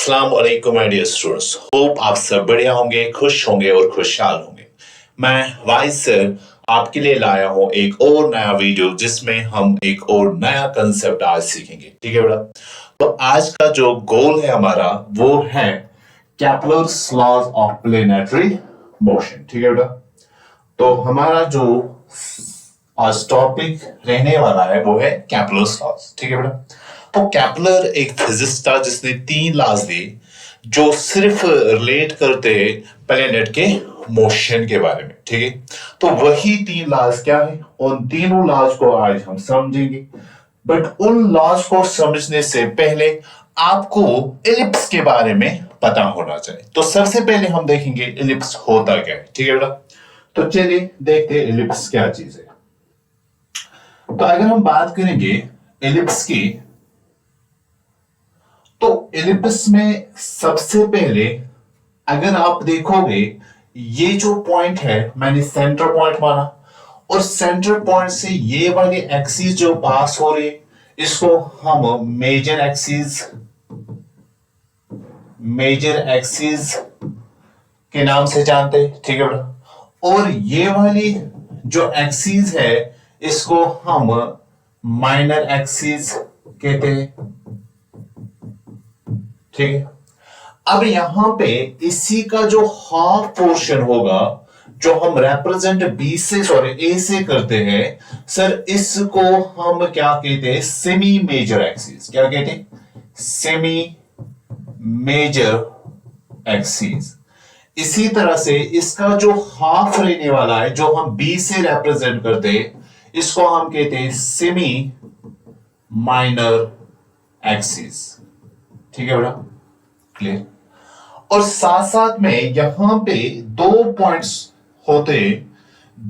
अस्सलाम वालेकुम my dear students. Hope आप सब बढ़िया होंगे, खुश होंगे और खुशहाल होंगे। मैं वाइस सर आपके लिए लाया हूं एक और नया वीडियो जिसमें हम एक और नया कंसेप्ट आज सीखेंगे। ठीक है बेटा। तो आज का जो गोल है हमारा वो है Kepler's laws of planetary motion. ठीक है बेटा। तो हमारा जो आज टॉपिक रहने वाला है वो है कैपलर्स लॉज। ठीक है बेटा। तो कैपलर एक फिजिस्ट था जिसने 3 लॉज दिए जो सिर्फ रिलेट करते हैं प्लेनेट के मोशन के बारे में। ठीक है। तो वही 3 लॉज क्या है, उन तीनों लॉज को आज हम समझेंगे। बट उन लॉज को समझने से पहले आपको इलिप्स के बारे में पता होना चाहिए। तो सबसे पहले हम देखेंगे इलिप्स होता क्या है। ठीक है बेटा। तो चलिए देखते हैं इलिप्स क्या चीज है। तो अगर हम बात करेंगे इलिप्स की, तो इलिप्स में सबसे पहले अगर आप देखोगे ये जो पॉइंट है मैंने सेंटर पॉइंट माना, और सेंटर पॉइंट से ये वाली एक्सिस जो पास हो रही है इसको हम मेजर एक्सिस के नाम से जानते हैं। ठीक है बेटा। और ये वाली जो एक्सिस है इसको हम माइनर एक्सिस कहते हैं। ठीक है। अब यहां पे इसी का जो हाफ पोर्शन होगा जो हम रिप्रेजेंट ए से करते हैं सर, इसको हम क्या कहते हैं, सेमी मेजर एक्सिस। क्या कहते हैं? Semi major axis. इसी तरह से इसका जो हाफ रहने वाला है जो हम बी से रिप्रेजेंट करते हैं इसको हम कहते हैं सेमी माइनर एक्सिस। ठीक है बेटा, क्लियर। और साथ साथ में यहां पे 2 पॉइंट्स होते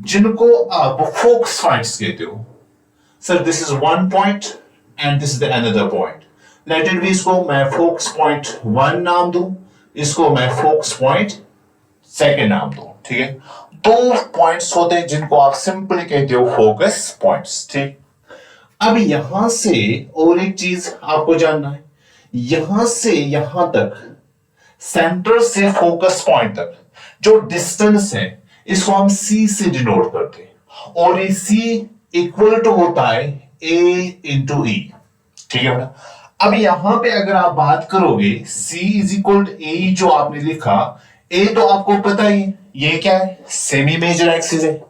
जिनको आप फोकस पॉइंट्स कहते हो। Sir this is 1 point and this is the another point. Let it be, इसको मैं फोकस पॉइंट 1 नाम दूं, इसको मैं फोकस पॉइंट 2 नाम दूं। ठीक है। 2 पॉइंट्स होते हैं जिनको आप सिंपली कहते हो फोकस पॉइंट्स। ठीक। अब यहां से और एक चीज आपको जानना है, यहां से यहां तक सेंटर से फोकस पॉइंट तक जो डिस्टेंस है इसको हम सी से डिनोट करते हैं, और ये सी इक्वल टू होता है ए इंटू ई। ठीक है बेटा। अब यहां पे अगर आप बात करोगे सी इज इक्वल टू ए, जो आपने लिखा ए तो आपको पता ही, ये क्या है, सेमी मेजर एक्सिस है।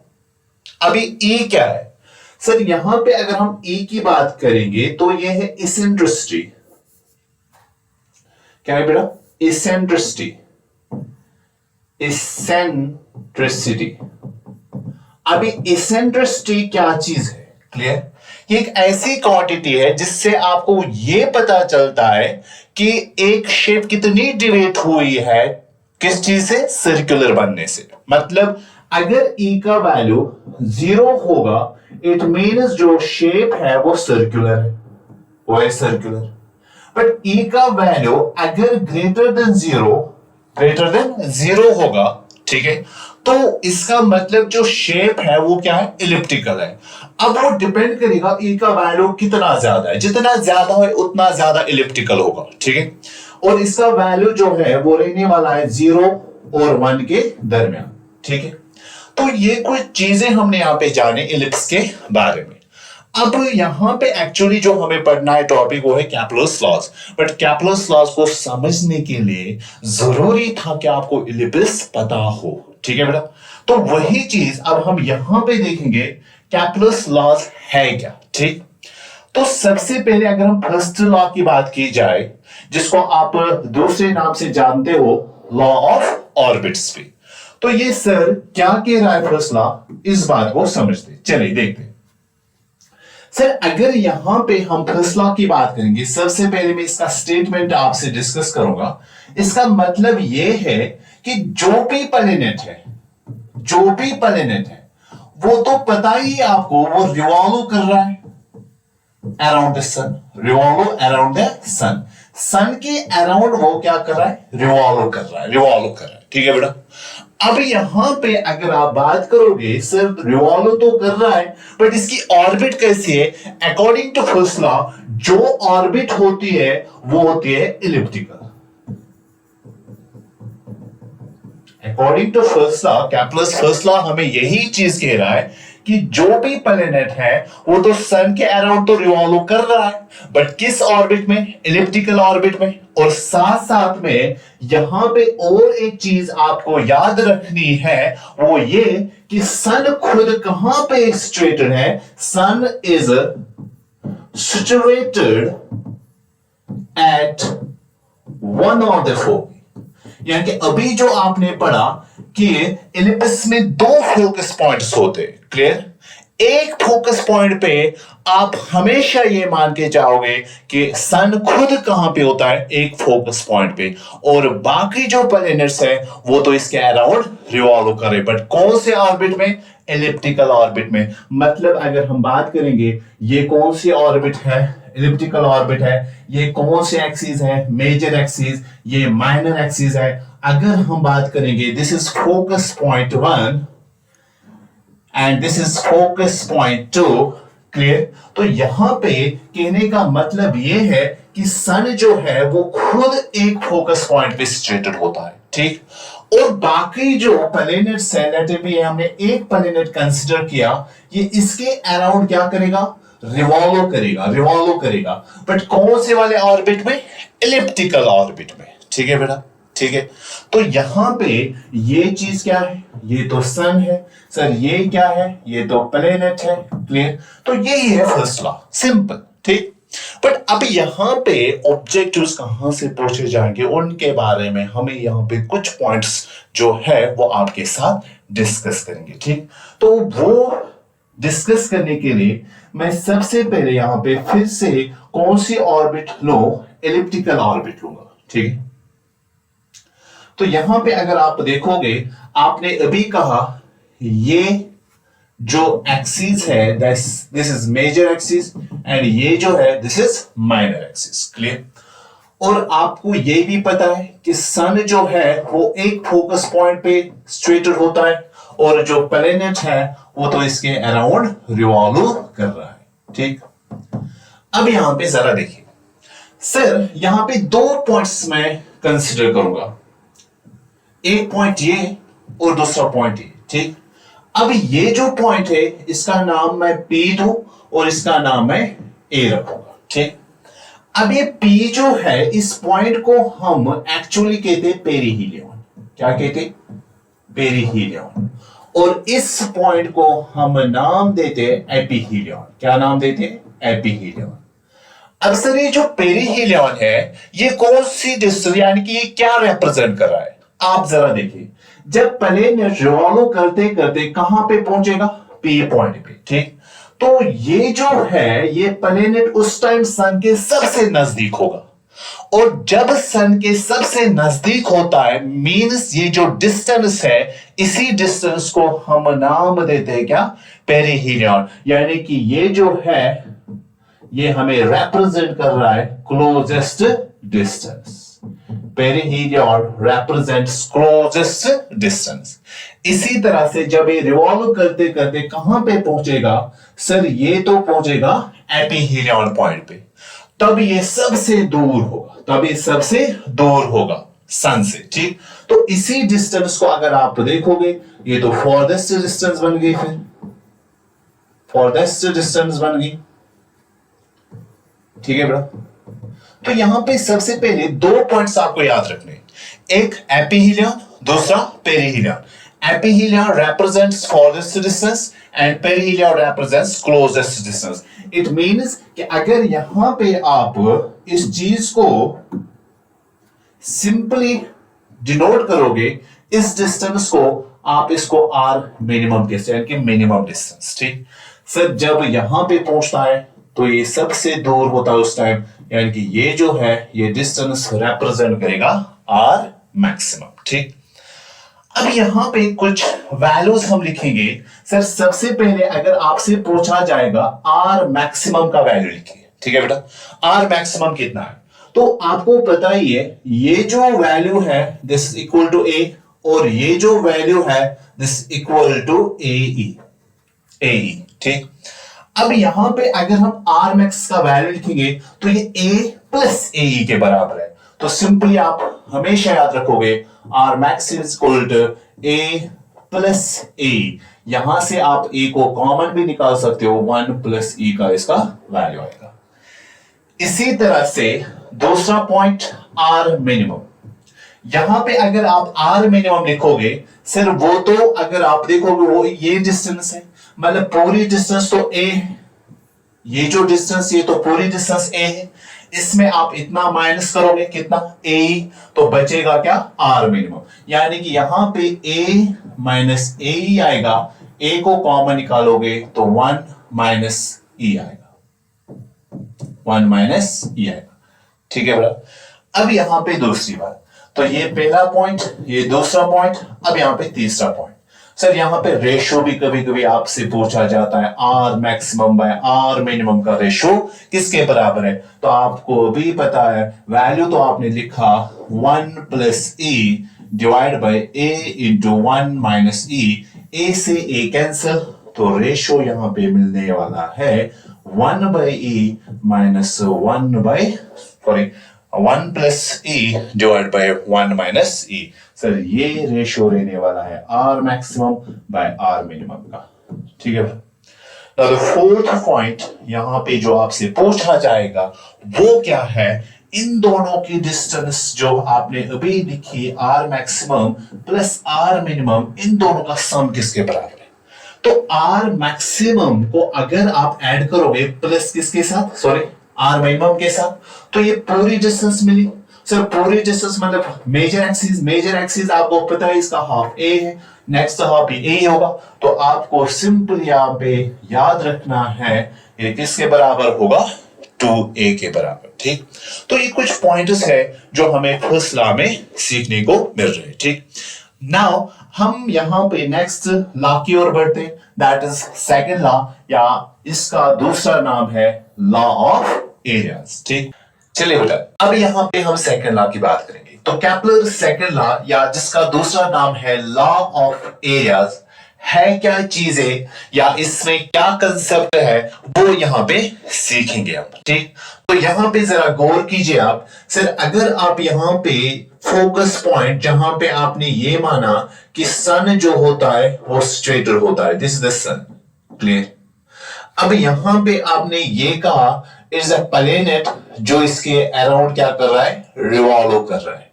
अभी ई क्या है सर, यहां पे अगर हम ई की बात करेंगे तो ये है इसेंट्रिसिटी। क्या है बेटा? इसेंट्रिसिटी। अभी इसेंट्रिसिटी क्या चीज है, क्लियर? ये एक ऐसी क्वांटिटी है जिससे आपको यह पता चलता है कि एक शेप कितनी डिवेट हुई है किस चीज से, सर्कुलर बनने से। मतलब अगर ई का वैल्यू 0 होगा इट मीन्स जो शेप है वो सर्कुलर है, वो है सर्कुलर। बट ई का वैल्यू अगर ग्रेटर देन जीरो होगा, ठीक है, तो इसका मतलब जो शेप है वो क्या है, इलिप्टिकल है। अब वो डिपेंड करेगा ई का वैल्यू कितना ज्यादा है, जितना ज्यादा है उतना ज्यादा इलिप्टिकल होगा। ठीक है। और इसका वैल्यू जो है वो रहने वाला है 0 और 1 के दरमियान। ठीक है। तो ये कुछ चीजें हमने यहां पे जाने इलिप्स के बारे में। अब यहां पे एक्चुअली जो हमें पढ़ना है टॉपिक वो है Kepler's laws. But Kepler's laws को समझने के लिए जरूरी था कि आपको इलिप्स पता हो। ठीक है बेटा। तो वही चीज अब हम यहां पे देखेंगे कैपलर्स लॉज है क्या। ठीक। तो सबसे पहले अगर हम फर्स्ट लॉ की बात की जाए जिसको आप दूसरे नाम से जानते हो लॉ ऑफ ऑर्बिट्स पे, तो ये सर क्या कह रहा है फर्स्ट लॉ, इस बात को समझते चलिए देखते हैं। सर अगर यहां पे हम फर्स्ट लॉ की बात करेंगे, सबसे पहले मैं इसका स्टेटमेंट आपसे डिस्कस करूंगा। इसका मतलब यह है कि जो भी प्लैनेट है वो तो पता ही आपको वो रिवॉल्व कर रहा है अराउंड द सन, सन के अराउंड वो क्या कर रहा है, रिवॉल्व कर रहा है। ठीक है बेटा। अब यहां पे अगर आप बात करोगे सिर्फ रिवॉल्व तो कर रहा है बट इसकी ऑर्बिट कैसी है, अकॉर्डिंग टू फर्स्ट लॉ जो ऑर्बिट होती है वो होती है elliptical. According to first law, Kepler's first law हमें यही चीज कह रहा है कि जो भी प्लैनेट है वो तो सन के अराउंड तो रिवॉल्व कर रहा है, बट किस ऑर्बिट में? एलिप्टिकल ऑर्बिट में। और साथ साथ में यहां पे और एक चीज आपको याद रखनी है, वो ये कि सन खुद कहां पे सिचुएटेड है? Sun is situated at one of the four. यानी कि अभी जो आपने पढ़ा कि इलिप्स में दो फोकस पॉइंट्स होते हैं, क्लियर? एक फोकस पॉइंट पे आप हमेशा ये मान के जाओगे कि सन खुद कहां पे होता है? एक फोकस पॉइंट पे, और बाकी जो प्लैनेट्स है वो तो इसके अराउंड रिवॉल्व करे, बट कौन से ऑर्बिट में? एलिप्टिकल ऑर्बिट में। मतलब अगर हम बात करेंगे ये कौन सी ऑर्बिट है? एलिप्टिकल ऑर्बिट है। ये कौन से एक्सिस है? मेजर एक्सिस, ये माइनर एक्सिस है। अगर हम बात करेंगे this is focus point 1 and this is focus point 2, clear? तो यहां पे कहने का मतलब ये है कि सन जो है वो खुद एक फोकस पॉइंट पे सिचुएटेड होता है, ठीक? और बाकी जो प्लैनेट्स है, लेट भी हमने एक प्लैनेट कंसीडर किया, ये इसके अराउंड क्या करेगा? रिवॉल्व करेगा, बट कौन से वाले ऑर्बिट में? एलिप्टिकल ऑर्बिट में, ठीक है बेटा? ठीक है, तो यहां पे ये चीज क्या है? ये तो सन है सर, ये क्या है? ये तो प्लैनेट है, क्लियर? तो यही है फर्स्ट लॉ, सिंपल, ठीक? बट अब यहां पे ऑब्जेक्टिव्स कहां से पूछे जाएंगे उनके बारे में हमें यहां पे कुछ पॉइंट्स जो है वो आपके साथ डिस्कस करेंगे, ठीक? तो वो डिस्कस करने के लिए मैं सबसे पहले यहां पे फिर से कौन सी ऑर्बिट लो? एलिप्टिकल ऑर्बिट लूंगा, ठीक है? तो यहां पे अगर आप देखोगे, आपने अभी कहा ये जो एक्सिस है this is major axis and ये जो है this is minor axis, clear? और आपको ये भी पता है कि सन जो है वो एक फोकस पॉइंट पे सिचुएटेड होता है, और जो प्लैनेट है वो तो इसके अराउंड रिवॉल्व कर रहा है, ठीक? अब यहां पे जरा देखिए सर, यहां पे दो पॉइंट्स मैं कंसीडर करूंगा, एक पॉइंट ये और दूसरा पॉइंट ये, ठीक? अब ये जो पॉइंट है इसका नाम मैं P दूं और इसका नाम मैं A रखूंगा, ठीक? अब ये P जो है इस पॉइंट को हम एक्चुअली कहते हैं पेरिहीलियन। क्या कहते? पेरिहीलियन। और इस पॉइंट को हम नाम देते हैं एपीहीलियन। क्या नाम देते हैं? एपीहीलियन। अब सर ये जो पेरिहीलियन है ये कौन सी डिस्टेंस, यानी कि ये क्या रिप्रेजेंट कर रहा है? आप जरा देखिए, जब प्लैनेट रिवॉल्व करते करते कहां पे पहुंचेगा? P पॉइंट पे, ठीक? तो ये जो है ये प्लैनेट उस टाइम सन के सबसे नजदीक होगा, और जब सन के सबसे नजदीक होता है मींस ये जो डिस्टेंस है, इसी डिस्टेंस को हम नाम देते हैं क्या? पेरिहीलियन। यानी कि ये जो है ये हमें रिप्रेजेंट कर रहा है closest distance. Perihelion represents closest distance. इसी तरह से जब ये रिवॉल्व करते करते कहां पे पहुंचेगा? सर ये तो पहुंचेगा एपीहीलियन पॉइंट पे, तब ये सबसे दूर होगा सन से, ठीक? तो इसी डिस्टेंस को अगर आप देखोगे ये तो फॉरदेस्ट डिस्टेंस बन गई, फिर फॉरदेस्ट डिस्टेंस बन गई, ठीक है बेटा? तो यहां पे सबसे पहले दो पॉइंट्स आपको याद रखने, एक एपीहीलियन, दूसरा perihelion. Aphelion represents farthest distance and perihelion represents closest distance. It means कि अगर यहां पे आप इस चीज को सिंपली डिनोट करोगे, इस डिस्टेंस को आप इसको आर मिनिमम कहते हैं, कि मिनिमम डिस्टेंस, ठीक? सर जब यहां पे पहुंचता है तो ये सबसे दूर होता है उस टाइम, यानी कि ये जो है ये डिस्टेंस रिप्रेजेंट करेगा आर मैक्सिमम, ठीक? अब यहां पे कुछ वैल्यूज हम लिखेंगे। सर सबसे पहले अगर आपसे पूछा जाएगा आर मैक्सिमम का वैल्यू लिखिए, ठीक है बेटा? आर मैक्सिमम कितना है? तो आपको पता ही है ये जो वैल्यू है दिस इक्वल टू ए, और ये जो वैल्यू है दिस इक्वल टू ए, ठीक? अब यहां पे अगर हम आर मैक्स का वैल्यू लिखेंगे तो ये a प्लस ए के बराबर है, तो सिंपली आप हमेशा याद रखोगे r max is equal to a plus a. यहां से आप ए को कॉमन भी निकाल सकते हो, 1 प्लस ई का इसका वैल्यू आएगा। इसी तरह से दूसरा पॉइंट आर मिनिमम, यहां पे अगर आप आर मिनिमम लिखोगे सर वो तो अगर आप देखोगे वो ये डिस्टेंस है, मतलब पूरी डिस्टेंस तो ए है, ये जो डिस्टेंस ये तो पूरी डिस्टेंस ए है, इसमें आप इतना माइनस करोगे कितना ए, तो बचेगा क्या आर मिनिमम। यानी कि यहां पे ए माइनस ए ही आएगा, ए को कॉमन निकालोगे तो 1 माइनस ई आएगा, 1 माइनस ई आएगा। ठीक है बड़ा। अब यहां पे दूसरी बात, तो ये पहला पॉइंट, ये दूसरा पॉइंट, अब यहां पे तीसरा पॉइंट। सर यहां पे रेशो भी कभी कभी आपसे पूछा जाता है, r maximum by r minimum का रेशो किसके बराबर है, तो आपको भी पता है वैल्यू तो आपने लिखा 1 plus e divide by a into 1 minus e, a से ए कैंसिल, तो रेशो यहां पे मिलने वाला है 1 by e minus 1 plus e divide by 1 minus e. Sir ये रेशियो रहने वाला है r maximum by r minimum का। ठीक है। तो फोर्थ पॉइंट यहां पे जो आपसे पूछा जाएगा वो क्या है, इन दोनों की डिस्टेंस जो आपने अभी लिखी r maximum plus r minimum, इन दोनों का सम किसके बराबर है। तो आर मैक्सिमम को अगर आप ऐड करोगे प्लस किसके साथ, सॉरी आर मिनिमम के साथ, तो ये पूरी डिस्टेंस मिली। सर पूरी डिस्टेंस मतलब मेजर एक्सिस आपको पता है इसका हाफ ए है, नेक्स्ट हाफ भी ए होगा, तो आपको सिंपल यहां पे याद रखना है ये किसके बराबर होगा, 2a के बराबर। ठीक, तो ये कुछ पॉइंट्स है जो हमें फर्स्ट लॉ में सीखने को मिल रहे हैं। ठीक, नाउ हम यहां पे नेक्स्ट लॉ की ओर बढ़ते हैं, दैट इज सेकंड लॉ, या इसका दूसरा नाम है लॉ ऑफ एरियाज। ठीक, चलिए बेटा अब यहां पे हम सेकंड लॉ की बात करेंगे। तो केपलर सेकंड लॉ, या जिसका दूसरा नाम है लॉ ऑफ एरियाज, है क्या चीजें या इसमें क्या कंसेप्ट है वो यहां पे सीखेंगे हम। ठीक, तो यहां पे जरा गौर कीजिए आप। सर अगर आप यहां पे फोकस पॉइंट जहां पे आपने ये माना कि सन जो होता है वो स्ट्रेटर होता है, this is the sun, clear. अब यहां पे आपने ये कहा इट्स अ प्लैनेट जो इसके अराउंड क्या कर रहा है, रिवॉल्व कर रहा है।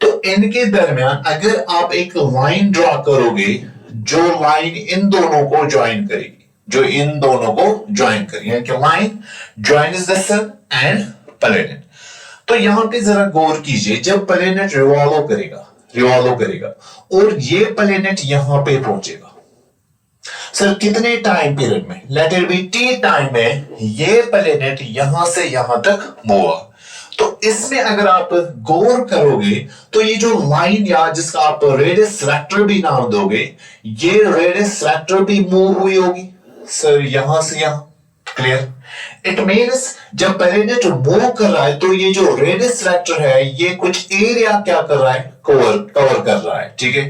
तो इनके दरमियान अगर आप एक लाइन ड्रॉ करोगे जो लाइन इन दोनों को ज्वाइन करेगी, जो इन दोनों को ज्वाइन करेगी, यानी कि line joins the sun and planet. तो यहां पे जरा गौर कीजिए, जब प्लैनेट रिवॉल्व करेगा और ये प्लैनेट यहां पे पहुंचेगा, सर कितने टाइम पीरियड में, let it be T time में ये प्लैनेट यहां से यहां तक मूव हुआ। तो इसमें अगर आप गौर करोगे तो ये जो लाइन या जिसका आप रेडियस वेक्टर भी नाम दोगे, ये रेडियस वेक्टर भी मूव हुई होगी सर यहां से यहां, क्लियर। इट मींस जब प्लैनेट मूव कर रहा है तो ये जो रेडियस वेक्टर है ये कुछ एरिया क्या कर रहा है, कवर कर रहा है। ठीक है,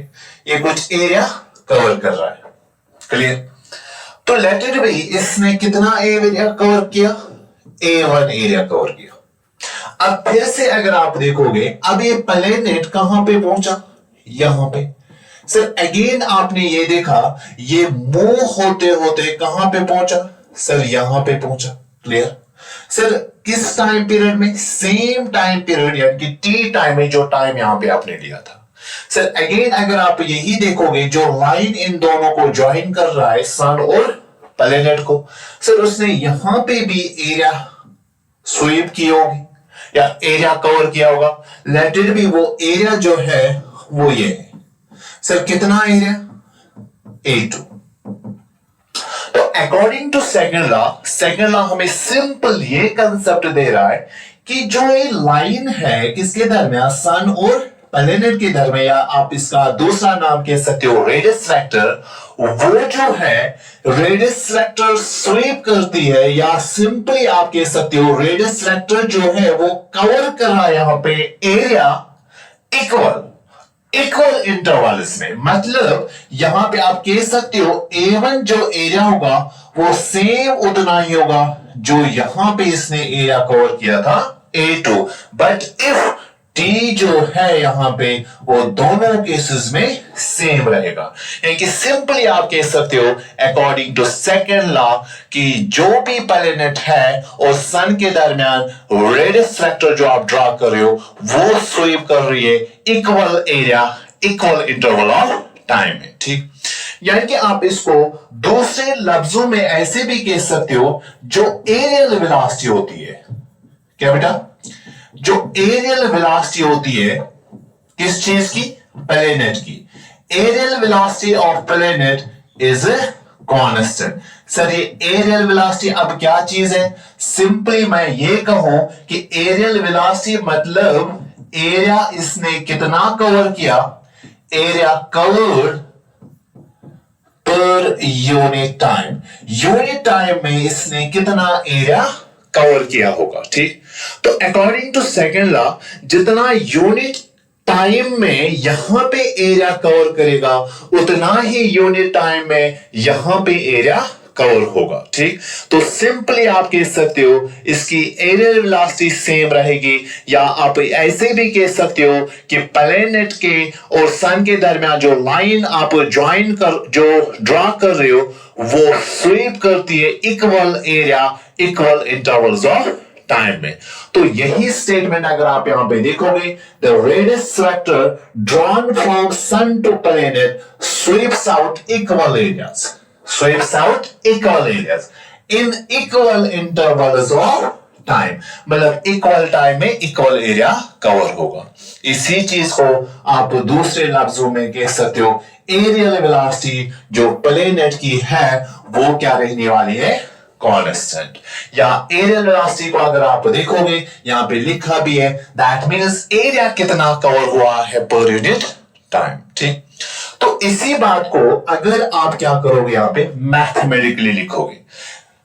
ये कुछ एरिया कवर कर रहा है, क्लियर। तो लेट इट बी इसने कितना एरिया कवर किया, A1 एरिया कवर किया। अब फिर से अगर आप देखोगे अब ये प्लैनेट कहां पे पहुंचा, यहां पे। सर अगेन आपने ये देखा ये मूव होते होते कहां पे पहुंचा, सर यहां पे पहुंचा, क्लियर। सर किस टाइम पीरियड में, सेम टाइम पीरियड यानी कि टी टाइम में जो टाइम यहां पे आपने लिया था। सर अगेन अगर आप यही देखोगे जो लाइन इन दोनों को ज्वाइन कर रहा है सन और प्लैनेट को, सर उसने यहां पे भी एरिया स्वीप की होगी या एरिया कवर किया होगा। लेट इट बी वो एरिया जो है वो ये है, सर कितना एरिया, A2। तो अकॉर्डिंग टू सेकंड लॉ हमें सिंपल ये कंसेप्ट दे रहा है कि जो ये लाइन है किसके दरमियान, सन और प्लैनेट के दरमियान, या आप इसका दूसरा नाम कह सकते हो रेडियस वेक्टर, वो जो है रेडियस वेक्टर स्वीप करती है, या सिंपली आप कह सकते हो रेडियस वेक्टर जो है वो कवर कर रहा है यहां पे एरिया इक्वल इंटरवल्स में। मतलब यहां पे आप कह सकते हो A1 जो एरिया होगा वो सेम उतना ही होगा जो यहां पे इसने एरिया कवर किया था A2, बट इफ टी जो है यहां पे वो दोनों केसेस में सेम रहेगा। यानी कि सिंपली आप कह सकते हो अकॉर्डिंग टू सेकंड लॉ कि जो भी प्लैनेट है और सन के दरमियान रेडियस फैक्टर जो आप ड्रॉ कर रहे हो वो स्वीप कर रही है equal area equal interval of time में। ठीक, यानी कि आप इसको दूसरे लफ्जों में ऐसे भी कह सकते हो जो एरियल वेलोसिटी होती है। क्या बेटा? जो एरियल वेलोसिटी होती है किस चीज की? प्लैनेट की। Areal velocity of planet is constant. Sir ये एरियल वेलोसिटी अब क्या चीज है? सिंपली मैं ये कहूं कि एरियल वेलोसिटी मतलब एरिया इसने कितना कवर किया, area covered per unit time. Unit time में इसने कितना एरिया कवर किया होगा। ठीक, तो अकॉर्डिंग टू सेकंड लॉ जितना यूनिट टाइम में यहां पे एरिया कवर करेगा उतना ही यूनिट टाइम में यहां पे एरिया कवर होगा। ठीक, तो सिंपली आप कह सकते हो इसकी एरियल वेलोसिटी सेम रहेगी, या आप ऐसे भी कह सकते हो कि प्लैनेट के और सन के दरमियान जो लाइन आप ज्वाइन कर जो ड्रॉ कर रहे हो वो स्वीप करती है equal area equal intervals of time में। तो यही स्टेटमेंट अगर आप यहां पे देखोगे, the radius vector drawn from sun to planet sweeps out equal areas, sweeps out equal areas in equal intervals of time। मतलब इक्वल टाइम में इक्वल एरिया कवर होगा। इसी चीज को आप दूसरे लफ्जों में कह सकते हो एरियल वेलोसिटी जो प्लैनेट की है वो क्या रहने वाली है? कांस्टेंट। या एरियल वेलोसिटी को अगर आप देखोगे यहां पे लिखा भी है दैट मींस एरिया कितना कवर हुआ है पर यूनिट टाइम। ठीक, तो इसी बात को अगर आप क्या करोगे यहां पे मैथमेटिकली लिखोगे।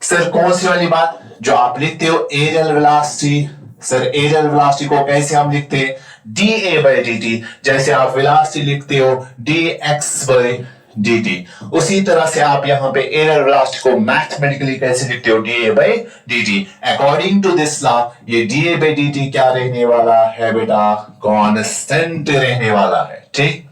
सर कौन सी वाली बात जो आप लिखते हो areal velocity? Sir areal velocity को कैसे हम लिखते हैं? D a by d T. जैसे आप वेलोसिटी लिखते हो D x by d T, उसी तरह से आप यहां पे एरियल वेलोसिटी को मैथमेटिकली कैसे लिखते हो? D a by d t. According to this law ये d a by d t क्या रहने वाला है बेटा? कांस्टेंट रहने वाला है। ठीक,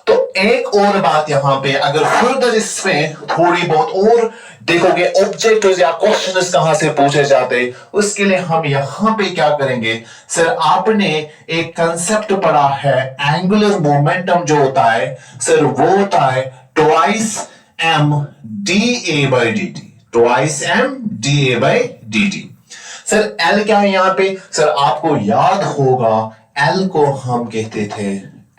तो एक और बात यहां पे अगर फर्दर इसमें थोड़ी बहुत और देखोगे ऑब्जेक्टिव्स या क्वेश्चंस कहां से पूछे जाते हैं, उसके लिए हम यहां पे क्या करेंगे? सर आपने एक कंसेप्ट पढ़ा है एंगुलर मोमेंटम जो होता है सर वो होता है twice m d a by d t. Twice m d a by d t. Sir l क्या है यहां पे? सर आपको याद होगा एल को हम कहते थे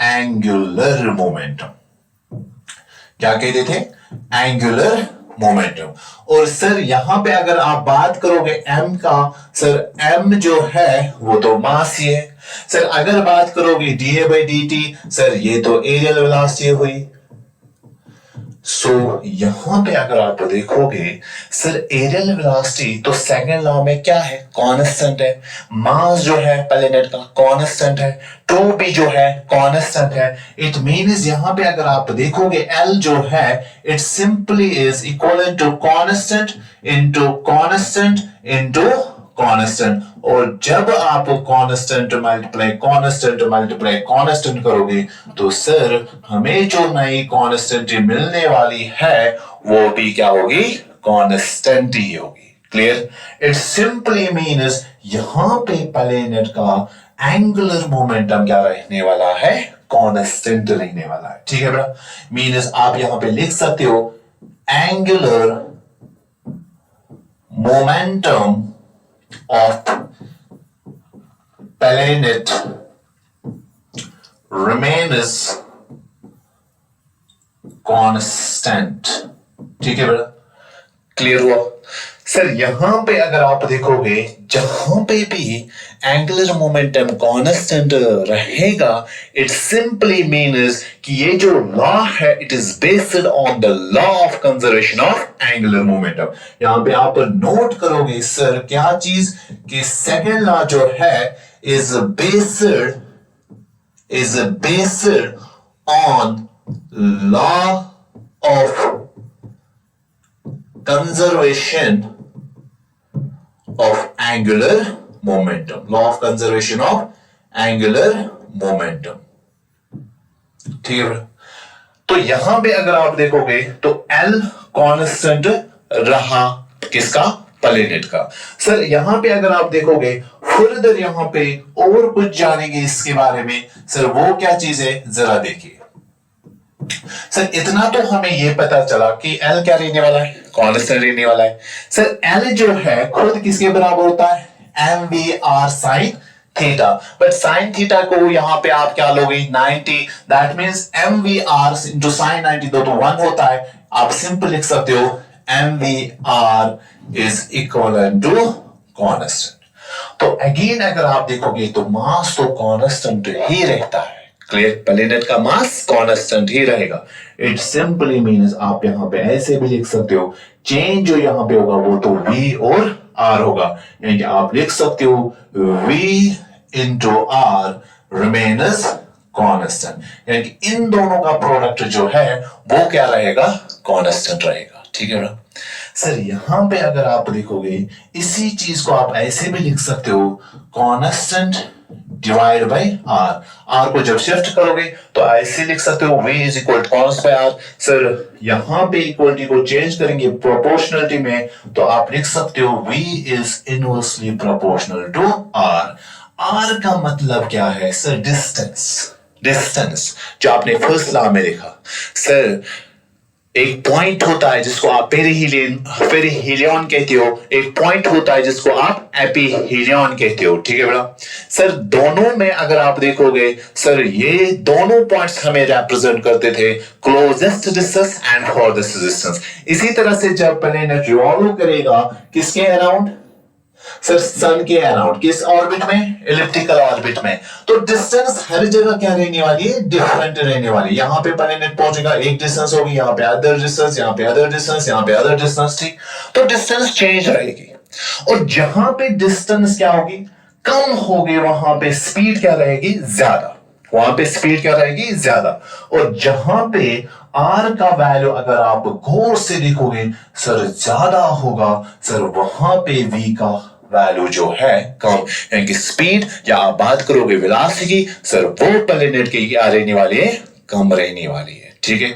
एंगुलर मोमेंटम। क्या कहते थे? Angular momentum. और सर यहां पे अगर आप बात करोगे एम का, सर एम जो है वो तो मास ही है। सर अगर बात करोगे D a by d t, sir ये तो एरियल वेलोसिटी हुई। सो यहां पे अगर आप देखोगे सर एरियल वेलोसिटी तो सेकंड लॉ में क्या है? कांस्टेंट है। मास जो है प्लैनेट का कांस्टेंट है, टू भी जो है कांस्टेंट है। इट मींस यहां पे अगर आप देखोगे एल जो है it simply is equal to constant into constant into constant. और जब आप कांस्टेंट मल्टीप्लाई कांस्टेंट करोगे तो सर हमें जो नई कांस्टेंट मिलने वाली है वो भी क्या होगी? कांस्टेंट ही होगी। क्लियर? इट सिंपली मीन्स यहां पे प्लैनेट का एंगुलर मोमेंटम क्या रहने वाला है? कांस्टेंट रहने वाला है। ठीक है बेटा? मीन्स आप यहां पे लिख सकते हो angular momentum of planet remains constant। ठीक है बेटा? क्लियर हुआ? सर यहां पे अगर आप देखोगे जहां पे भी एंगुलर मोमेंटम कांस्टेंट रहेगा इट सिंपली मीन्स कि ये जो लॉ है it is based on the law of conservation of angular momentum. यहां पे आप नोट करोगे सर क्या चीज कि सेकंड लॉ जो है is based on law of conservation of angular momentum। law of conservation of angular momentum. ठीक है, तो यहां पे अगर आप देखोगे तो L कांस्टेंट रहा किसका, प्लेनेट का। सर यहां पे अगर आप देखोगे फर्दर यहां पे और कुछ जानेंगे इसके बारे में, सर वो क्या चीज है जरा देखिए। सर इतना तो हमें यह पता चला कि L क्या रहने वाला है, कांस्टेंट रहने वाला है। सर L जो है खुद किसके बराबर होता है, mvr sin theta, but sine theta को यहां पे आप क्या लोगे 90, that means mvr into sin 90 दो तो 1 होता है, आप सिंपल लिख सकते हो mvr is equivalent to constant. तो अगेन अगर आप देखोगे तो मास तो कांस्टेंट ही रहता है, क्लियर, प्लेनेट का मास कांस्टेंट ही रहेगा। इट सिंपली मींस आप यहां पे ऐसे भी लिख सकते हो, चेंज जो यहां पे होगा वो तो v और r होगा, यानी आप लिख सकते हो v into r remains constant, यानी कि इन दोनों का प्रोडक्ट जो है वो क्या रहेगा, कांस्टेंट रहेगा। ठीक है ना सर, यहां पे अगर आप देखोगे इसी चीज को आप ऐसे भी लिख सकते हो, constant divide by r, r को जब शिफ्ट करोगे तो ऐसे लिख सकते हो v is equal to cos by r. Sir यहां पे इक्वलिटी को चेंज करेंगे प्रोपोर्शनलिटी में, तो आप लिख सकते हो v is inversely proportional to r। r का मतलब क्या है सर, डिस्टेंस, डिस्टेंस जो आपने फर्स्ट लॉ में देखा। सर एक पॉइंट होता है जिसको आप पेरिहीलियन कहते हो, एक पॉइंट होता है जिसको आप एपिहीलियन कहते हो। ठीक है बेटा, सर दोनों में अगर आप देखोगे सर ये दोनों पॉइंट्स हमें रिप्रेजेंट करते थे क्लोजेस्ट डिस्टेंस एंड फॉरदेस्ट डिस्टेंस। इसी तरह से जब प्लैनेट रिवॉल्व करेगा किसके अराउंड, सर सन के अराउंड, किस ऑर्बिट में, एलिप्टिकल ऑर्बिट में, तो डिस्टेंस हर जगह क्या रहने वाली है, डिफरेंट रहने वाली। यहां पे प्लैनेट पहुंचेगा एक डिस्टेंस होगी, यहां पे अदर डिस्टेंस, यहां पे अदर डिस्टेंस, यहां पे अदर डिस्टेंस। ठीक, तो डिस्टेंस चेंज रहेगी, और जहां पे डिस्टेंस क्या होगी, कम होगी, वहां पे स्पीड क्या रहेगी, ज्यादा, वहां पे स्पीड क्या रहेगी, ज्यादा। और जहां पे आर का वैल्यू अगर आप गौर से देखोगे सर ज्यादा होगा, सर वहां पे वी का वैल्यू जो है कम, यानी कि स्पीड या आप बात करोगे वेलोसिटी, सर वो प्लैनेट की क्या रहने वाली है, कम रहने वाली है। ठीक है,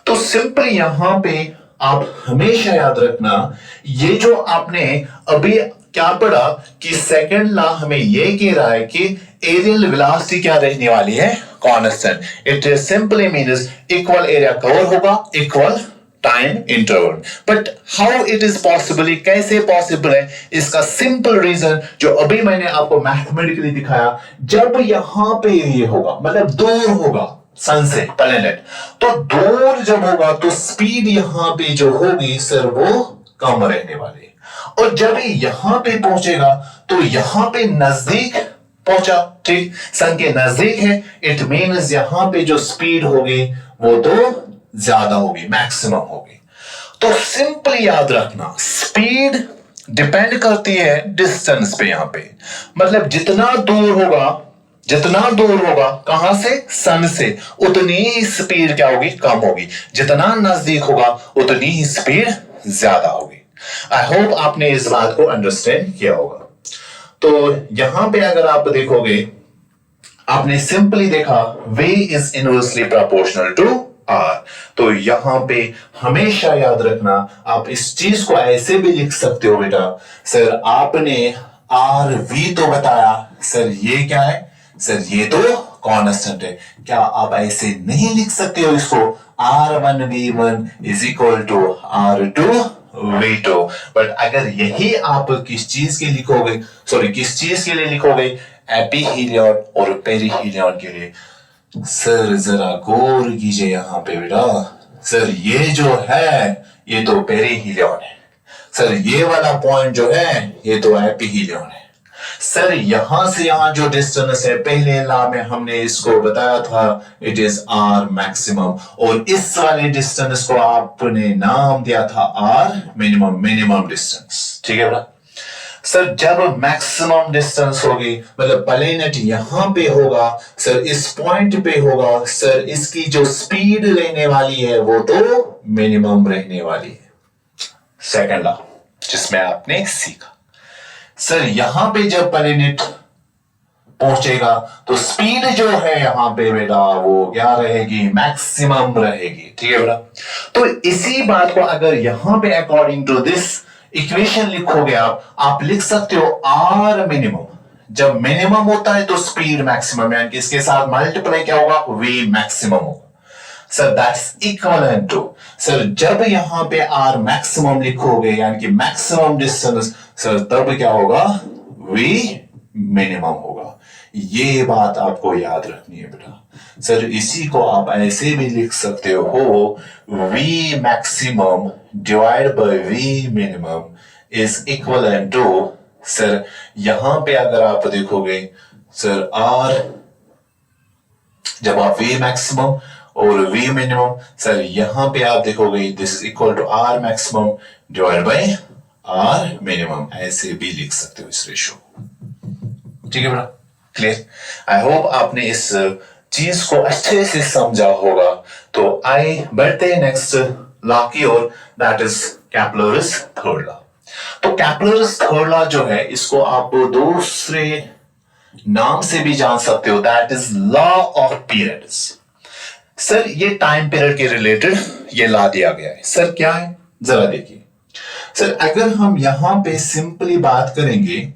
तो सिंपल यहां पे आप हमेशा याद रखना, ये जो आपने अभी क्या पढ़ा कि सेकंड लॉ हमें ये कह रहा है कि एरियल वेलोसिटी क्या रहने वाली है, constant. It simply means equal area cover होगा, equal time interval. But how it is possible, कैसे पॉसिबल है, इसका सिंपल रीजन जो अभी मैंने आपको मैथमेटिकली दिखाया, जब यहां पे ये होगा मतलब दूर होगा सन से प्लैनेट, तो दूर जब होगा तो स्पीड यहां पे जो होगी सर वो कम रहने वाली है, और जब यहां पे पहुंचेगा तो यहां पे नजदीक पहुंचा, ठीक, सन के नजदीक है, इट मींस यहां पे जो स्पीड होगी वो तो ज्यादा होगी, मैक्सिमम होगी। तो सिंपली याद रखना स्पीड डिपेंड करती है डिस्टेंस पे, यहां पे मतलब जितना दूर होगा कहां से, सन से, उतनी ही स्पीड क्या होगी, कम होगी, जितना नजदीक होगा उतनी ही स्पीड ज्यादा होगी। आई होप आपने इस बात को अंडरस्टैंड किया होगा। तो यहां पे अगर आप देखोगे, आपने सिंपली देखा v is inversely proportional to r, तो यहां पे हमेशा याद रखना, आप इस चीज को ऐसे भी लिख सकते हो बेटा, सर आपने आर वी तो बताया, सर ये क्या है, सर ये तो कांस्टेंट है, क्या आप ऐसे नहीं लिख सकते हो इसको, r1v1 is equal to r2 v2। But अगर यही आप किस चीज के लिखोगे, सॉरी किस चीज के लिए लिखोगे, एपिहीलियन और पेरिहीलियन के लिए, सर जरा गौर कीजिए यहां पे बेटा, सर ये जो है ये तो पेरिहीलियन है, सर ये वाला पॉइंट जो है ये तो एपिहीलियन है। सर यहां से यहां जो डिस्टेंस है पहले लॉ में हमने इसको बताया था, इट इज आर मैक्सिमम, और इस वाले डिस्टेंस को आपने नाम दिया था आर मिनिमम, मिनिमम डिस्टेंस। ठीक है बेटा, सर जब मैक्सिमम डिस्टेंस होगी मतलब प्लैनेट यहां पे होगा, सर इस पॉइंट पे होगा, सर इसकी जो स्पीड रहने वाली है वो तो मिनिमम रहने वाली है। सेकंड लॉ जिसमें आपने सीखा, सर यहां पे जब प्लैनेट पहुंचेगा तो स्पीड जो है यहां पे बेटा वो क्या रहेगी, मैक्सिमम रहेगी। ठीक है बेटा, तो इसी बात को अगर यहां पे अकॉर्डिंग टू दिस इक्वेशन लिखोगे आप लिख सकते हो आर मिनिमम। जब मिनिमम होता है तो स्पीड मैक्सिमम, यानी कि इसके साथ मल्टीप्लाई क्या होगा, वी मैक्सिमम होगा। Sir that's equivalent to, sir जब यहां पे आर मैक्सिमम लिखोगे यानी कि मैक्सिमम डिस्टेंस, सर तब क्या होगा, वी मिनिमम होगा। ये बात आपको याद रखनी है बेटा। सर इसी को आप ऐसे भी लिख सकते हो, v maximum divide by v minimum is equivalent to, sir यहां पे अगर आप देखोगे सर आर, जब आप वी मैक्सिमम और वी मिनिमम, सर यहां पे आप देखोगे this is equal to r maximum divide by r minimum, ऐसे भी लिख सकते हो इस रेशियो। ठीक है बेटा, क्लियर। आई होप आपने इस चीज को अच्छे से समझा होगा। तो आइए बढ़ते हैं नेक्स्ट लॉ की ओर, दैट इज कैपलरस थर्ड लॉ। तो कैपलरस थर्ड लॉ जो है इसको आप दूसरे नाम से भी जान सकते हो, that is law of periods. Sir ये टाइम पीरियड के रिलेटेड ये लॉ दिया गया है। सर क्या है जरा देखिए। सर अगर हम यहां पे सिंपली बात करेंगे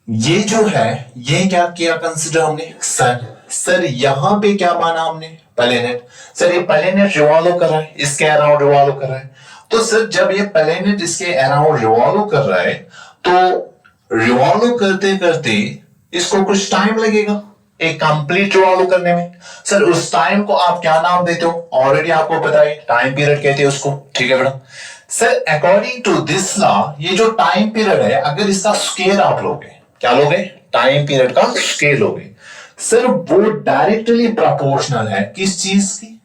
ये जो है ये क्या किया कंसिडर हमने, सर यहां पे क्या माना हमने, प्लेनेट। सर ये प्लेनेट रिवॉल्व कर रहा है, इसके अराउंड रिवॉल्व कर रहा है। तो सर जब ये प्लेनेट इसके अराउंड रिवॉल्व कर रहा है तो रिवॉल्व करते करते इसको कुछ टाइम लगेगा एक कंप्लीट रिवॉल्व करने में। सर उस टाइम को आप क्या नाम देते हो, ऑलरेडी आपको पता है, टाइम पीरियड कहते हैं उसको। ठीक है बेटा। Sir according to this law ये जो टाइम पीरियड है अगर इसका स्केल आप लोगे, क्या लोगे, टाइम पीरियड का स्केल लोगे, सर वो डायरेक्टली प्रोपोर्शनल है किस चीज की,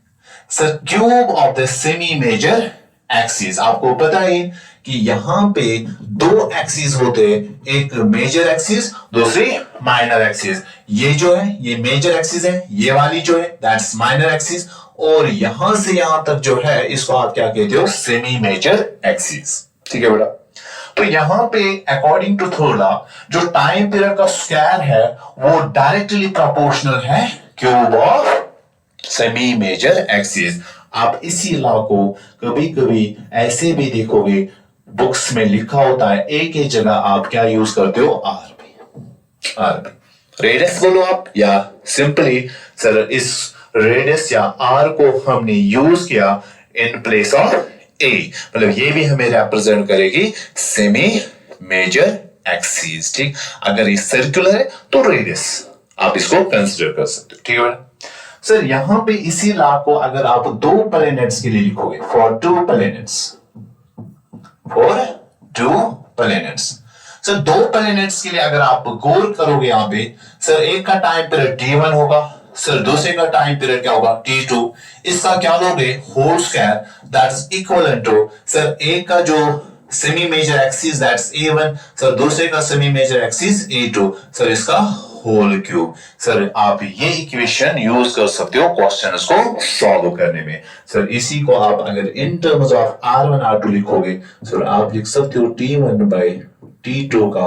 sir cube of the semi major axis. आपको पता है कि यहां पे दो एक्सिस होते हैं, एक मेजर एक्सिस दूसरी माइनर एक्सिस। ये जो है ये मेजर एक्सिस है, ये वाली जो है दैट्स माइनर एक्सिस, और यहां से यहां तक जो है इसको आप क्या कहते हो, सेमी मेजर एक्सिस। ठीक है बेटा। तो यहां पे अकॉर्डिंग टू थर्ड लॉ जो टाइम पीरियड का स्क्वायर है वो डायरेक्टली प्रोपोर्शनल है cube of semi major axis. आप इसी लॉ को कभी कभी ऐसे भी देखोगे बुक्स में लिखा होता है, ए की जगह आप क्या यूज करते हो, आरबी। रेडियस बोलो आप, या सिंपली सर इस रेडियस या आर को हमने यूज किया इन प्लेस ऑफ ए, मतलब ये भी हमें रिप्रेजेंट करेगी सेमी मेजर एक्सिस। ठीक, अगर ये सर्कुलर है तो रेडियस आप इसको कंसीडर कर सकते हो। ठीक है सर। यहां पे इसी लॉ को अगर आप दो प्लैनेट्स के लिए लिखोगे, फॉर टू प्लैनेट्स, सर दो प्लैनेट्स के लिए अगर आप गौर करोगे यहां पे, सर एक का टाइम पीरियड T1 होगा, सर दूसरे का टाइम पीरियड क्या होगा, T2। इसका क्या लोगे, whole square, that is equivalent to, sir एक का जो semi major axis that's A1, sir दूसरे का semi major axis A2, sir इसका होल क्यूब। सर आप ये इक्वेशन यूज कर सकते हो क्वेश्चंस को सॉल्व करने में। सर इसी को आप अगर in terms of R1 R2 लिखोगे, सर आप लिख सकते हो T1 by T2 का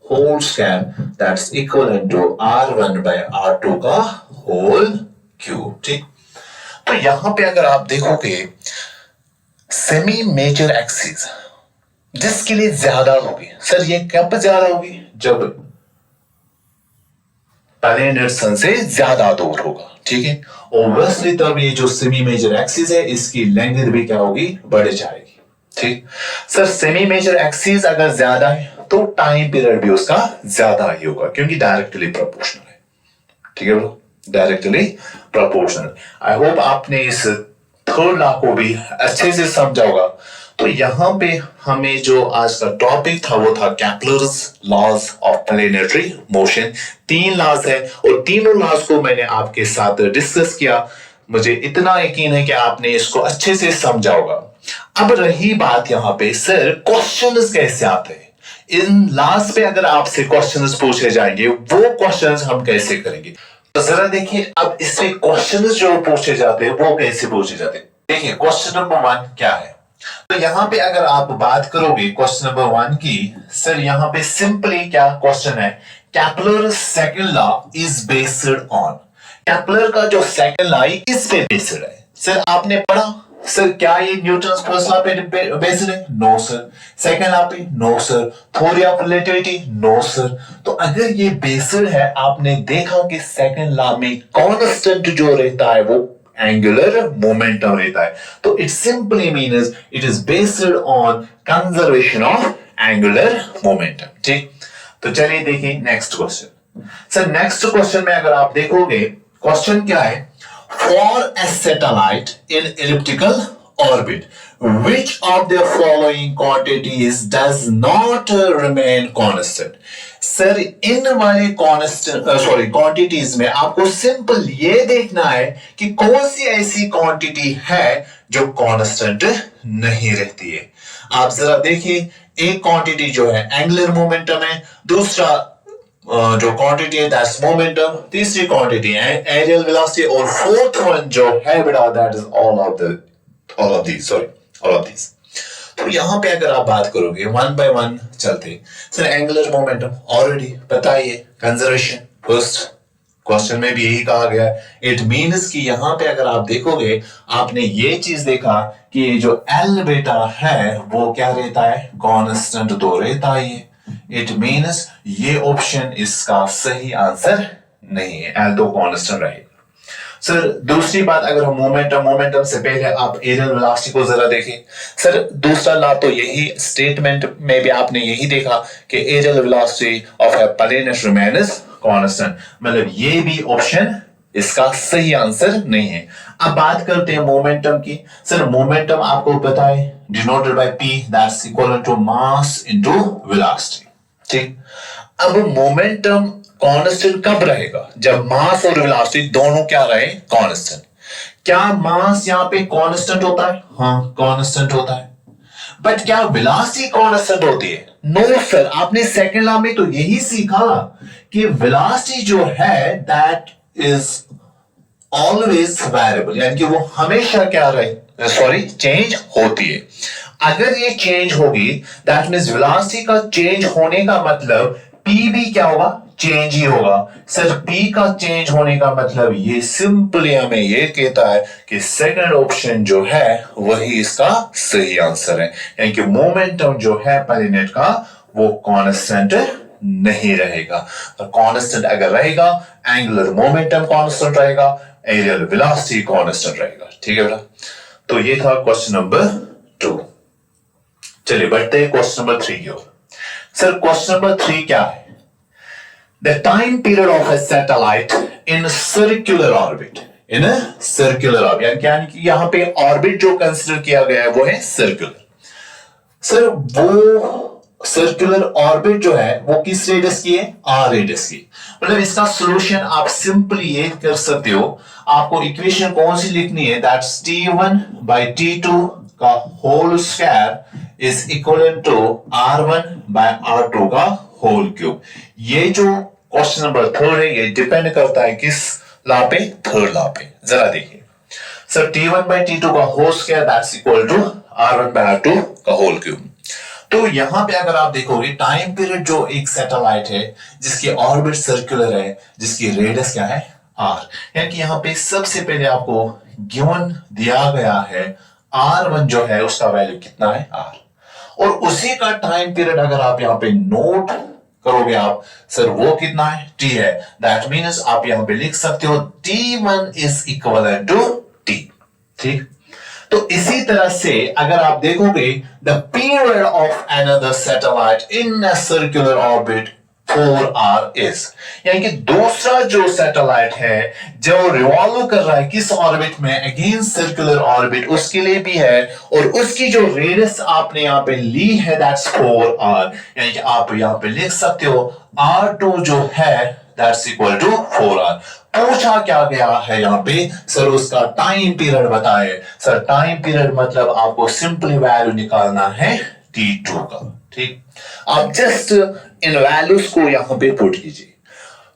whole square that's equivalent to R1 by R2 का होल क्यूब। ठीक, तो यहां पे अगर आप देखोगे सेमी मेजर एक्सिस जिसके लिए ज्यादा होगी, सर ये कब ज्यादा होगी, जब प्लैनेट सन से ज्यादा दूर होगा। ठीक है, ऑब्वियसली तब ये जो सेमी मेजर एक्सिस है इसकी लेंथ भी क्या होगी, बढ़ जाएगी। ठीक, सर सेमी मेजर एक्सिस अगर ज्यादा है तो टाइम पीरियड भी उसका ज्यादा ही होगा क्योंकि डायरेक्टली प्रोपोर्शनल है। ठीक है bro, directly proportional. I hope आपने इस थर्ड लॉ को भी अच्छे से समझा होगा। तो यहां पे हमें जो आज का टॉपिक था वो था Kepler's laws of planetary motion. तीन लॉज है और तीनों लॉज को मैंने आपके साथ डिस्कस किया। मुझे इतना यकीन है कि आपने इसको अच्छे से समझा होगा। अब रही बात यहां पे, सर क्वेश्चंस कैसे आते हैं, इन लॉज पे अगर आपसे क्वेश्चंस पूछे जाएंगे वो क्वेश्चंस हम कैसे करेंगे। तो जरा देखिए अब इसमें क्वेश्चंस जो पूछे जाते हैं वो कैसे पूछे जाते हैं। देखिए क्वेश्चन नंबर 1 क्या है, तो यहां पे अगर आप बात करोगे क्वेश्चन नंबर 1 की, सर यहां पे सिंपली क्या क्वेश्चन है, Kepler second law is based on, Kepler का जो सेकंड लॉ किस पे बेस्ड है? सर आपने पढ़ा, सर क्या ये न्यूटन फर्स्ट लॉ पे बेस्ड है? No sir. सेकंड लॉ पे? No sir. Theory of relativity? No sir. तो अगर ये बेस्ड है, आपने देखा कि सेकंड लॉ में कांस्टेंट जो रहता है वो एंगुलर मोमेंटम रहता है, तो it simply means it is based on conservation of angular momentum. ठीक, तो चलिए देखिए next question. Sir next question में अगर आप देखोगे, क्वेश्चन क्या है, for a satellite in elliptical orbit which of the following quantities does not remain constant? Sir इन वाले क्वांटिटीज में आपको सिंपल ये देखना है कि कौन सी ऐसी क्वांटिटी है जो कांस्टेंट नहीं रहती है। आप जरा देखिए, एक क्वांटिटी जो है एंगुलर मोमेंटम है, दूसरा जो क्वांटिटी है दैट्स मोमेंटम, तीसरी क्वांटिटी है एरियल वेलोसिटी, और फोर्थ वन जो है बेटा that is all of these. तो यहां पे अगर आप बात करोगे वन बाय वन चलते, सर एंगुलर मोमेंटम ऑलरेडी पता ही है, कंजर्वेशन फर्स्ट क्वेश्चन में भी यही कहा गया है। इट मीन्स कि यहां पे अगर आप देखोगे, आपने ये चीज देखा कि ये जो एल बेटा है वो क्या रहता है, कांस्टेंट तो रहता ही है। इट मीन्स ये ऑप्शन इसका सही आंसर नहीं है, एल तो कांस्टेंट रहेगा। सर दूसरी बात, अगर हम मोमेंटम से पहले आप एरियल वेलोसिटी को जरा देखें। सर दूसरा लॉ तो यही, स्टेटमेंट में भी आपने यही देखा कि areal velocity of a planet remains constant, मतलब ये भी ऑप्शन इसका सही आंसर नहीं है। अब बात करते हैं मोमेंटम की। सर मोमेंटम आपको पता है denoted by p that's equal to mass into velocity. ठीक, अब मोमेंटम कांस्टेंट कब रहेगा, जब मास और वेलोसिटी दोनों क्या रहे, कांस्टेंट। क्या मास यहां पे कांस्टेंट होता है? हाँ कांस्टेंट होता है, बट क्या वेलोसिटी कांस्टेंट होती है? No sir. आपने सेकंड लॉ में तो यही सीखा कि वेलोसिटी जो है दैट इज ऑलवेज वेरिएबल, यानी कि वो हमेशा क्या रहे, चेंज होती है। अगर ये चेंज होगी दैट मींस वेलोसिटी का चेंज होने का मतलब p भी क्या होगा, चेंज ही होगा। सर p का चेंज होने का मतलब ये सिंपली हमें ये कहता है कि सेकंड ऑप्शन जो है वही इसका सही आंसर है, यानी कि मोमेंटम जो है प्लेनेट का वो कांस्टेंट नहीं रहेगा। तो कांस्टेंट अगर रहेगा, एंगुलर मोमेंटम कांस्टेंट रहेगा, एरियल वेलोसिटी कांस्टेंट रहेगा। ठीक है बेटा, तो ये था क्वेश्चन नंबर 2। चलिए बढ़ते हैं क्वेश्चन नंबर 3 की ओर। सर क्वेश्चन नंबर 3 क्या है, the time period of A satellite in circular orbit, यानी कि यहां पे ऑर्बिट जो कंसीडर किया गया है वो है सर्कुलर। सर वो सर्कुलर ऑर्बिट जो है वो किस रेडियस की है, आर रेडियस की। मतलब इसका सॉल्यूशन आप सिंपली ये कर सकते हो, आपको इक्वेशन कौन सी लिखनी है, दैट्स T1 by T2 का whole square is equal to R1 by R2 का होल क्यूब। ये जो क्वेश्चन नंबर 3 है ये डिपेंड करता है किस लॉ पे, थर्ड लॉ पे। जरा देखिए सर, T1 by T2 का whole square that's equal to R1 by R2 का होल क्यूब। तो यहां पे अगर आप देखोगे टाइम पीरियड जो एक सैटेलाइट है जिसकी ऑर्बिट सर्कुलर है, जिसकी रेडियस क्या है, आर, यानी कि यहां पे सबसे पहले आपको गिवन दिया गया है R1 जो है उसका वैल्यू कितना है, आर, और उसी का टाइम पीरियड अगर आप यहां पे नोट करोगे आप, सर वो कितना है, t है। दैट मीन्स आप यहां पे लिख सकते हो T1 is equal to t। ठीक, तो इसी तरह से अगर आप देखोगे the period of another satellite in a circular orbit 4r is, यानी कि दूसरा जो सैटेलाइट है जो रिवॉल्व कर रहा है किस ऑर्बिट में, अगेन सर्कुलर ऑर्बिट, उसके लिए भी है, और उसकी जो रेडियस आपने यहां पे ली है दैट्स 4r, यानी कि आप यहां पे लिख सकते हो r2 जो है दैट्स इक्वल टू 4r। पूछा क्या गया है यहां पे, सर उसका टाइम पीरियड बताए। सर टाइम पीरियड मतलब आपको सिंपली वैल्यू निकालना है T2 का। ठीक, आप जस्ट इन वैल्यूज को यहां पे पुट कीजिए।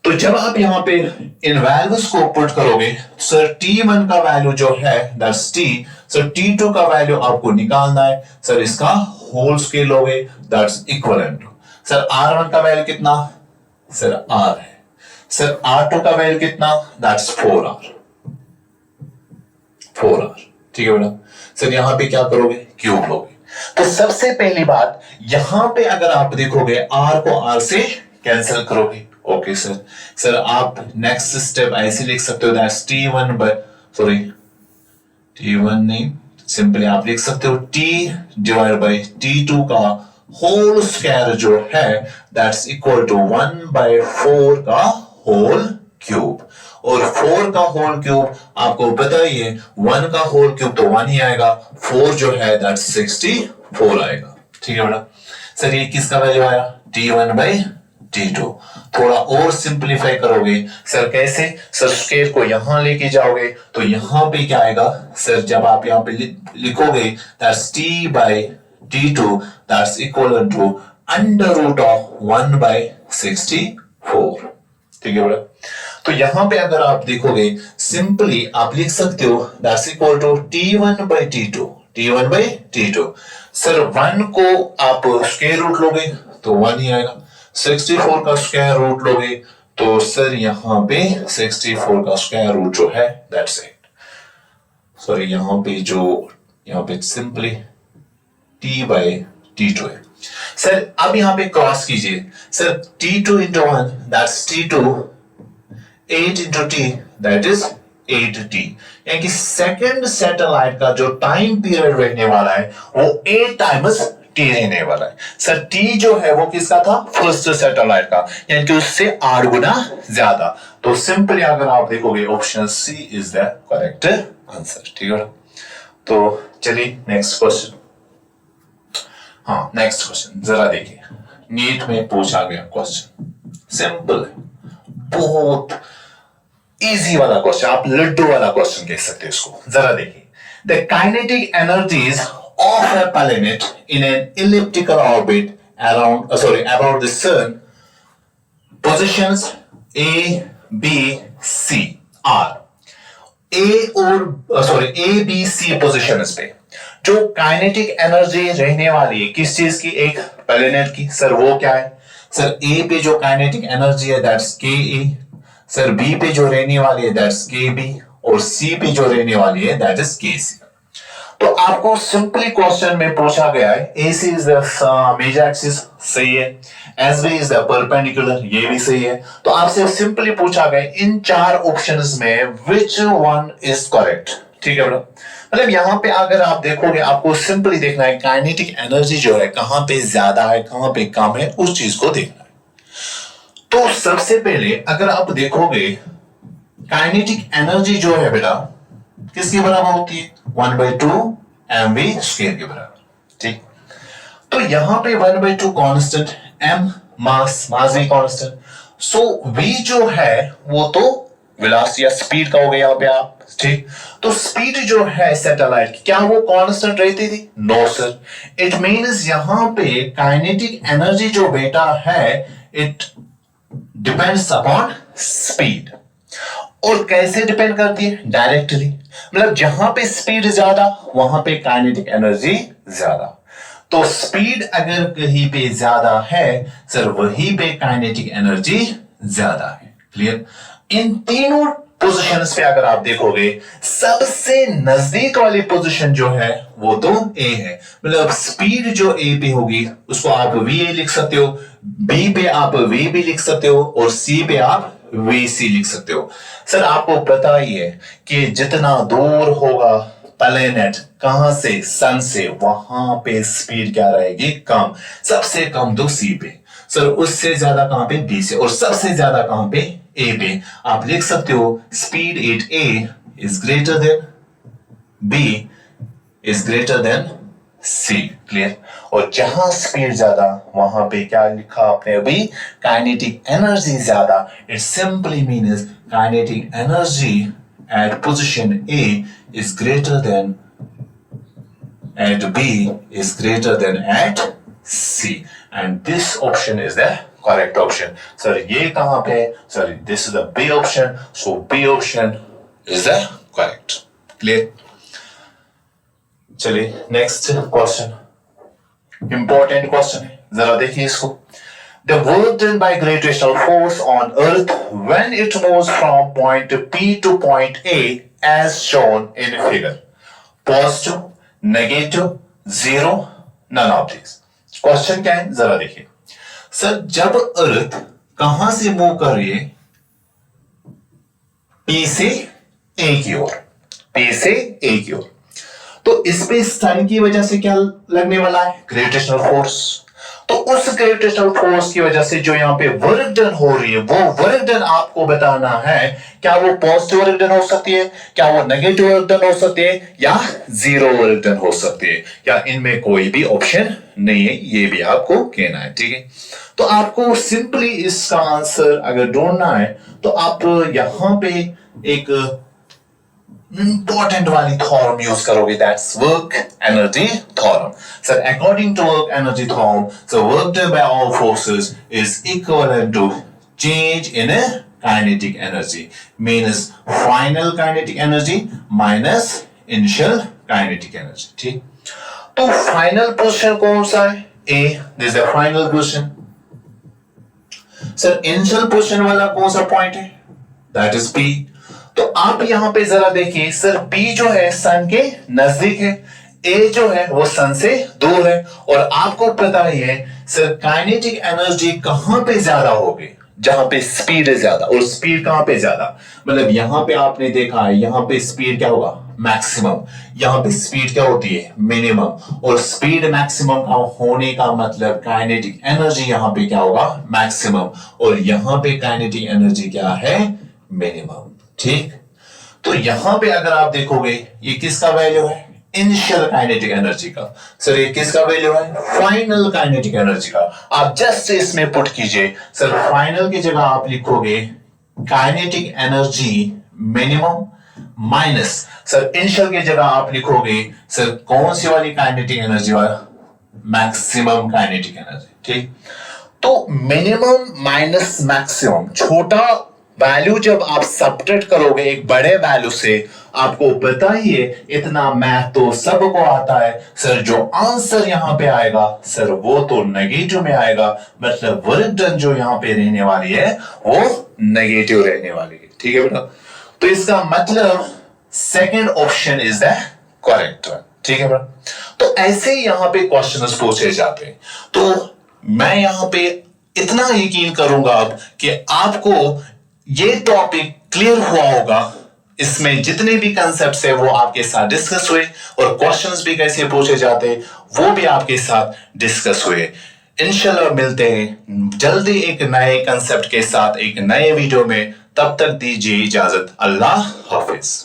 तो जब आप यहां पे इन वैल्यूज को पुट करोगे, सर T1 का वैल्यू जो है दैट्स T, सर T2 का वैल्यू आपको निकालना है, सर इसका होल स्केल लोगे दैट्स इक्विवेलेंट। सर R1 का वैल्यू कितना, सर R है। सर R2 का वैल्यू कितना, दैट्स 4R। ठीक है बेटा। सर यहां पे क्या करोगे, क्यूब लोगे। तो सबसे पहली बात यहां पे अगर आप देखोगे R को R से कैंसिल करोगे। Okay sir. सर आप नेक्स्ट स्टेप ऐसे लिख सकते हो दैट्स T1 बाय T1 नहीं, सिंपली आप लिख सकते हो T डिवाइड बाय T2 का होल स्क्वायर जो है दैट्स इक्वल टू 1/4 का होल क्यूब। और 4 का होल क्यूब आपको पता ही है, 1 का होल क्यूब तो 1 ही आएगा, 4 जो है दैट्स 64 आएगा। ठीक है बेटा। सर ये किसका वैल्यू आया, T1 बाय T2। थोड़ा और सिंप्लीफाई करोगे सर कैसे, सर स्केल को यहां लेके जाओगे तो यहां पे क्या आएगा, सर जब आप यहां पे लिखोगे that's T by T2 that's equal to under root of 1/64। ठीक है बेटा। तो यहां पे अगर आप देखोगे सिंपली आप लिख सकते हो that's equal to T1 by T2। Sir 1 को आप स्क्वायर रूट लोगे तो 1 ही आएगा, 64 का स्क्वायर रूट लोगे तो सर यहां पे 64 का स्क्वायर रूट जो है दैट्स 8। सॉरी यहां पे सिंपली T बाय T2 है। सर अब यहां पे क्रॉस कीजिए, sir T2 into 1 that's T2, 8 into T that is 8T। यानी कि सेकंड सैटेलाइट का जो टाइम पीरियड रहने वाला है वो 8 टाइम्स T रहने वाला है। सर T जो है वो किसका था, फर्स्ट सैटेलाइट का, यानी कि उससे 8 गुना ज्यादा। तो सिंपली अगर आप देखोगे option c is the correct answer. ठीक है। तो चलिए नेक्स्ट क्वेश्चन। हाँ नेक्स्ट क्वेश्चन जरा देखिए, नीट में पूछा गया क्वेश्चन, सिंपल है, बहुत इजी वाला क्वेश्चन, आप लड्डू वाला क्वेश्चन कह सकते हैं इसको। जरा देखिए, the kinetic energies of a planet in an elliptical orbit about the sun, positions A, B, C are A, B, C positions पे जो काइनेटिक एनर्जी रहने वाली है किस चीज की, एक प्लेनेट की। सर वो क्या है, सर A पे जो काइनेटिक एनर्जी है दैट्स KA, सर B पे जो रहने वाली है दैट्स KB, और C पे जो रहने वाली है दैट इज KC। तो आपको सिंपली क्वेश्चन में पूछा गया है AC इज द मेजर एक्सिस, सही है, SB इज द परपेंडिकुलर, ये भी सही है। तो आपसे सिंपली पूछा गया इन 4 ऑप्शंस में व्हिच वन इज करेक्ट। ठीक है बेटा। मतलब यहां पे अगर आप देखोगे आपको सिंपली देखना है काइनेटिक एनर्जी जो है कहां पे ज्यादा है कहां पे कम है, उस चीज को देखना है। तो सबसे पहले अगर आप देखोगे काइनेटिक एनर्जी जो है बेटा किसके बराबर होती है, 1/2 mv स्क्वायर के बराबर। ठीक। तो यहां पे 1/2 कांस्टेंट, m मास भी कांस्टेंट, सो v जो है वो तो वेलोसिटी या स्पीड का हो गया यहां पे आप। ठीक। तो स्पीड जो है सैटेलाइट की क्या वो कांस्टेंट रहती थी, नो सर। इट मींस यहां पे काइनेटिक एनर्जी जो बेटा है इट डिपेंड्स अपॉन स्पीड। और कैसे डिपेंड करती है, डायरेक्टली, मतलब जहां पे स्पीड ज्यादा वहां पे काइनेटिक एनर्जी ज्यादा। तो स्पीड अगर कहीं पे ज्यादा है सर वहीं पे काइनेटिक एनर्जी ज्यादा है। क्लियर। इन तीनों पोजीशंस पे अगर आप देखोगे सबसे नजदीक वाली पोजीशन जो है वो तो A है, मतलब स्पीड जो A पे होगी उसको आप VA लिख सकते हो, B पे आप V भी लिख सकते हो, और C पे आप VC लिख सकते हो। सर आपको पता ही है कि जितना दूर होगा प्लेनेट कहां से, सन से, वहां पे स्पीड क्या रहेगी, कम। सबसे कम तो C पे, सर उससे ज्यादा कहां पे, B से, और सबसे ज्यादा कहां पे, A पे। आप लिख सकते हो speed at A is greater than B is greater than C। Clear. और जहां स्पीड ज्यादा वहां पे क्या लिखा आपने अभी, काइनेटिक एनर्जी ज्यादा। It simply means kinetic energy at position A is greater than at B is greater than at C, and this option is the correct option. Sir ये कहां पे है? Sir this is the b option, so b option is the correct. Clear? चलिए next question, important question है, जरा देखिए इसको। The work done by gravitational force on Earth when it moves from point P to point A as shown in figure. Positive, negative, zero, none of these. Question क्या है जरा देखिए। Sir जब अर्थ कहां से मूव कर रही है? P से A की ओर, P से A की ओर, तो इस पे सन की वजह से क्या लगने वाला है? Gravitational force. तो उस ग्रेविटेशनल फोर्स की वजह से जो यहां पे वर्क डन हो रही है, वो वर्क डन आपको बताना है, क्या वो पॉजिटिव वर्क डन हो सकती है, क्या वो नेगेटिव वर्क डन हो सकती है, या जीरो वर्क डन हो सकती है, या इनमें कोई भी ऑप्शन नहीं है, ये भी आपको कहना है। ठीक है, तो आपको सिंपली इसका आंसर अगर ढूंढना है तो आप यहां पे एक इंपॉर्टेंट वाली थ्योरम यूज करोगे, that's work energy theorem. Sir according to work energy theorem, so work done by all forces is equivalent to change in kinetic energy, means final kinetic energy minus initial kinetic energy. ठीक, तो final position कौन सा है? A, this is the final position. Sir initial position वाला कौन सा point है? That is P. तो आप यहां पे जरा देखिए, सर P जो है सन के नजदीक है, A जो है वो सन से दूर है, और आपको पता ही है सर काइनेटिक एनर्जी कहां पे ज्यादा होगी? जहां पे स्पीड है ज्यादा। और स्पीड कहां पे ज्यादा? मतलब यहां पे आपने देखा है, यहां पे स्पीड क्या होगा? मैक्सिमम। यहां पे स्पीड क्या होती है? मिनिमम। और स्पीड मैक्सिमम का होने का मतलब काइनेटिक एनर्जी यहां पे क्या होगा? मैक्सिमम। और यहां पे काइनेटिक एनर्जी क्या है? मिनिमम। ठीक, तो यहां पे अगर आप देखोगे ये किसका वैल्यू है? इनिशियल काइनेटिक एनर्जी का। सर ये किसका वैल्यू है? फाइनल काइनेटिक एनर्जी का। आप जस्ट इसमें पुट कीजिए, सर फाइनल की जगह आप लिखोगे kinetic energy minimum minus, sir initial की जगह आप लिखोगे सर कौन सी वाली काइनेटिक एनर्जी वाला? Maximum kinetic energy. ठीक, तो मिनिमम माइनस मैक्सिमम, छोटा वैल्यू जब आप सब्ट्रैक्ट करोगे एक बड़े वैल्यू से, आपको पता ही है इतना मैथ तो सबको आता है, सर जो आंसर यहां पे आएगा सर वो तो नेगेटिव में आएगा, मतलब वर्क डन जो यहां पे रहने वाली है वो नेगेटिव रहने वाली है। ठीक है बेटा, तो इसका मतलब second option is the correct one. ठीक है बेटा, तो ऐसे यहां पे क्वेश्चंस पूछे जाते हैं। तो मैं यहां पे इतना यकीन करूंगा अब कि आपको ये टॉपिक क्लियर हुआ होगा, इसमें जितने भी कंसेप्ट्स है वो आपके साथ डिस्कस हुए, और क्वेश्चंस भी कैसे पूछे जाते वो भी आपके साथ डिस्कस हुए। इंशाल्लाह मिलते हैं जल्दी एक नए कंसेप्ट के साथ एक नए वीडियो में, तब तक दीजिए इजाजत। अल्लाह हाफिज।